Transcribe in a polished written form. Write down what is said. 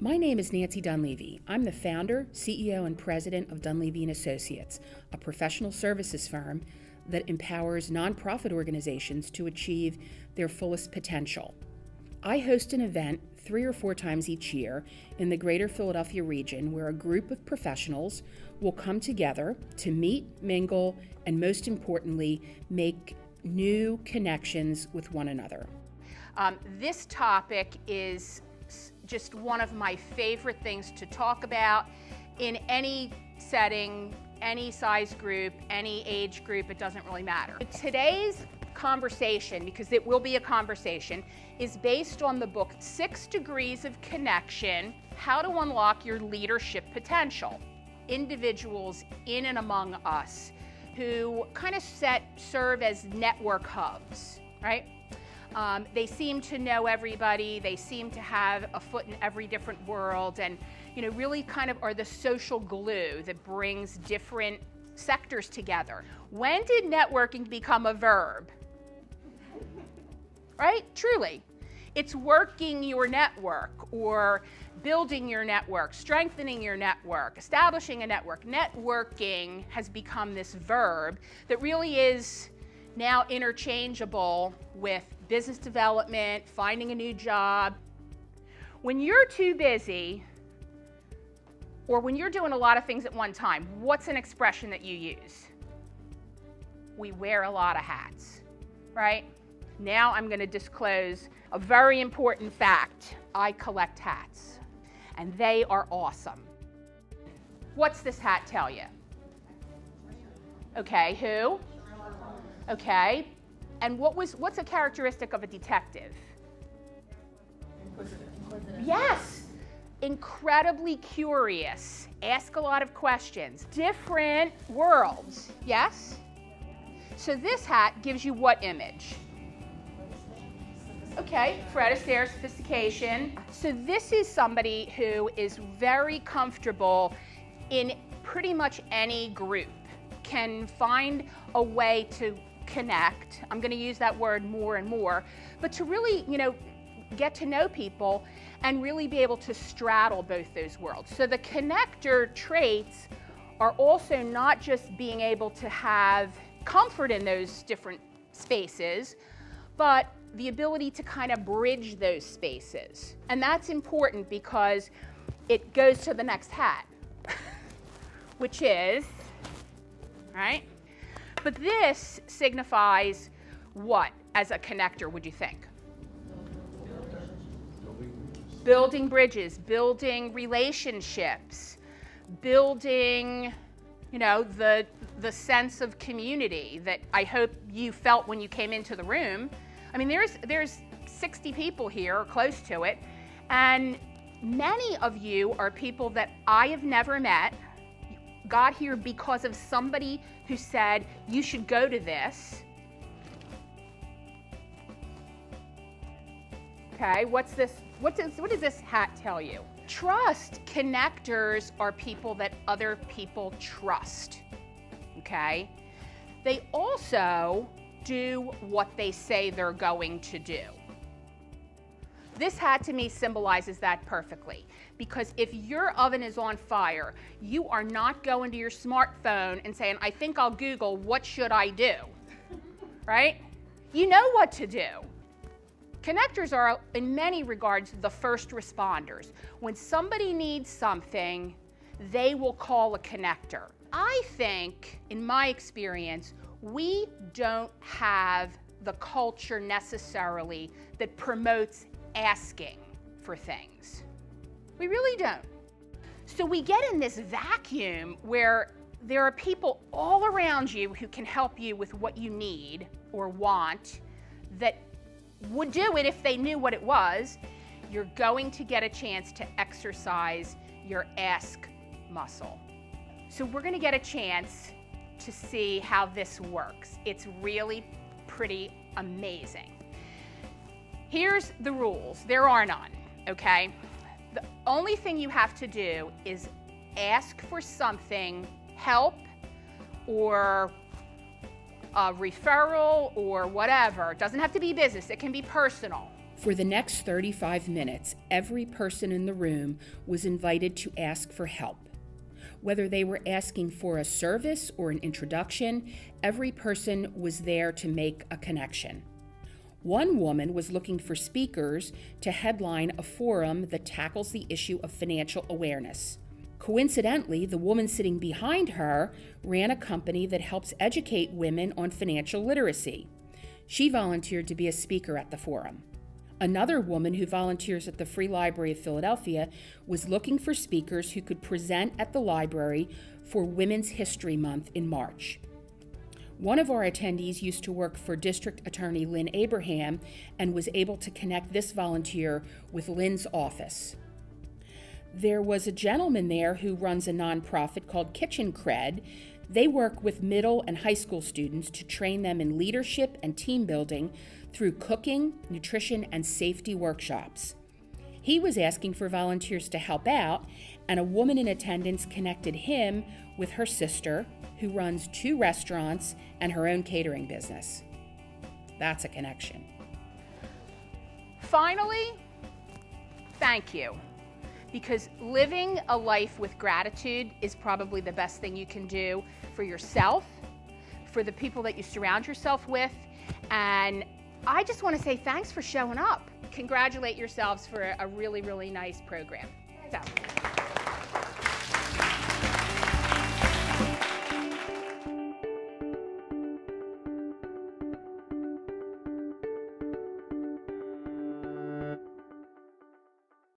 My name is Nancy Dunleavy. I'm the founder, CEO, and president of Dunleavy Associates, a professional services firm that empowers nonprofit organizations to achieve their fullest potential. I host an event 3 or 4 times each year in the greater Philadelphia region where a group of professionals will come together to meet, mingle, and most importantly, make new connections with one another. This topic is just one of my favorite things to talk about in any setting, any size group, any age group, it doesn't really matter. Today's conversation, because it will be a conversation, is based on the book 6 Degrees of Connection, How to Unlock Your Leadership Potential. Individuals in and among us who kind of serve as network hubs, right? They seem to know everybody, they seem to have a foot in every different world, and really kind of are the social glue that brings different sectors together. When did networking become a verb? Right? Truly. It's working your network, or building your network, strengthening your network, establishing a network. Networking has become this verb that really is now interchangeable with business development, finding a new job. When you're too busy, or when you're doing a lot of things at one time, what's an expression that you use? We wear a lot of hats, right? Now I'm going to disclose a very important fact. I collect hats, and they are awesome. What's this hat tell you? Okay, who? Okay, and what's a characteristic of a detective? Inquisitive. Yes, incredibly curious, ask a lot of questions. Different worlds, yes? So this hat gives you what image? Okay, Fred Astaire, sophistication. So this is somebody who is very comfortable in pretty much any group, can find a way to connect. I'm going to use that word more and more, but to really, get to know people and really be able to straddle both those worlds. So the connector traits are also not just being able to have comfort in those different spaces, but the ability to kind of bridge those spaces. And that's important because it goes to the next hat, which is, right? But this signifies what as a connector, would you think? Building bridges, building relationships, building, the sense of community that I hope you felt when you came into the room. I mean, there's 60 people here, or close to it, and many of you are people that I have never met, got here because of somebody who said, you should go to this. Okay, what does this hat tell you? Trust connectors are people that other people trust, okay? They also do what they say they're going to do. This hat to me symbolizes that perfectly, because if your oven is on fire, you are not going to your smartphone and saying, I think I'll Google, what should I do, right? You know what to do. Connectors are, in many regards, the first responders. When somebody needs something, they will call a connector. I think, in my experience, we don't have the culture necessarily that promotes asking for things. We really don't. So we get in this vacuum where there are people all around you who can help you with what you need or want, that would do it if they knew what it was. You're going to get a chance to exercise your ask muscle. So we're going to get a chance to see how this works. It's really pretty amazing. Here's the rules. There are none, okay? The only thing you have to do is ask for something, help or a referral or whatever. It doesn't have to be business, it can be personal. For the next 35 minutes, every person in the room was invited to ask for help. Whether they were asking for a service or an introduction, every person was there to make a connection. One woman was looking for speakers to headline a forum that tackles the issue of financial awareness. Coincidentally, the woman sitting behind her ran a company that helps educate women on financial literacy. She volunteered to be a speaker at the forum. Another woman who volunteers at the Free Library of Philadelphia was looking for speakers who could present at the library for Women's History Month in March. One of our attendees used to work for District Attorney Lynn Abraham and was able to connect this volunteer with Lynn's office. There was a gentleman there who runs a nonprofit called Kitchen Cred. They work with middle and high school students to train them in leadership and team building through cooking, nutrition, and safety workshops. He was asking for volunteers to help out, and a woman in attendance connected him with her sister, who runs 2 restaurants and her own catering business. That's a connection. Finally, thank you. Because living a life with gratitude is probably the best thing you can do for yourself, for the people that you surround yourself with, and I just want to say thanks for showing up. Congratulate yourselves for a really, really nice program. So.